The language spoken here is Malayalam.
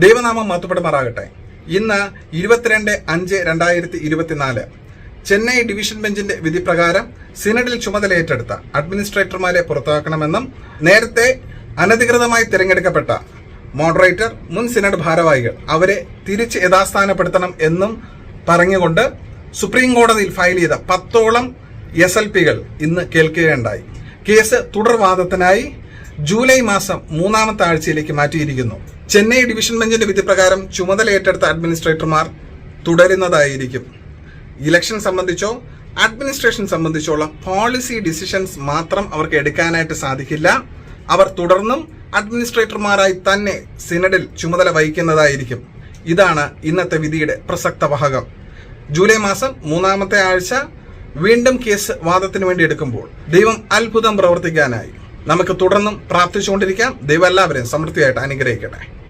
ദൈവനാമം മഹത്വപ്പെടുമാറാകട്ടെ. ഇന്ന് 22/5/2024 ചെന്നൈ ഡിവിഷൻ ബെഞ്ചിന്റെ വിധിപ്രകാരം സിനഡിൽ ചുമതലയേറ്റെടുത്ത അഡ്മിനിസ്ട്രേറ്റർമാരെ പുറത്താക്കണമെന്നും നേരത്തെ അനധികൃതമായി തിരഞ്ഞെടുക്കപ്പെട്ട മോഡറേറ്റർ, മുൻ സിനഡ് ഭാരവാഹികൾ അവരെ തിരിച്ച് യഥാസ്ഥാനപ്പെടുത്തണം എന്നും പറഞ്ഞുകൊണ്ട് സുപ്രീം കോടതിയിൽ ഫയൽ ചെയ്ത 10ഓളം SLPകൾ ഇന്ന് കേൾക്കുകയുണ്ടായി. കേസ് തുടർവാദത്തിനായി ജൂലൈ മാസം 3ാമത്തെ ആഴ്ചയിലേക്ക് മാറ്റിയിരിക്കുന്നു. ചെന്നൈ ഡിവിഷൻ ബെഞ്ചിന്റെ വിധിപ്രകാരം ചുമതലയേറ്റെടുത്ത അഡ്മിനിസ്ട്രേറ്റർമാർ തുടരുന്നതായിരിക്കും. ഇലക്ഷൻ സംബന്ധിച്ചോ അഡ്മിനിസ്ട്രേഷൻ സംബന്ധിച്ചോളം പോളിസി ഡിസിഷൻസ് മാത്രം അവർക്ക് എടുക്കാനായിട്ട് സാധിക്കില്ല. അവർ തുടർന്നും അഡ്മിനിസ്ട്രേറ്റർമാരായി തന്നെ സിനഡിൽ ചുമതല വഹിക്കുന്നതായിരിക്കും. ഇതാണ് ഇന്നത്തെ വിധിയുടെ പ്രസക്ത ഭാഗം. ജൂലൈ മാസം 3ാമത്തെ ആഴ്ച വീണ്ടും കേസ് വാദത്തിന് വേണ്ടി എടുക്കുമ്പോൾ ദൈവം അത്ഭുതം പ്രവർത്തിക്കാനായി നമുക്ക് തുടർന്നും പ്രാർത്ഥിച്ചുകൊണ്ടിരിക്കാം. ദൈവം എല്ലാവരെയും സമൃദ്ധിയായിട്ട് അനുഗ്രഹിക്കട്ടെ.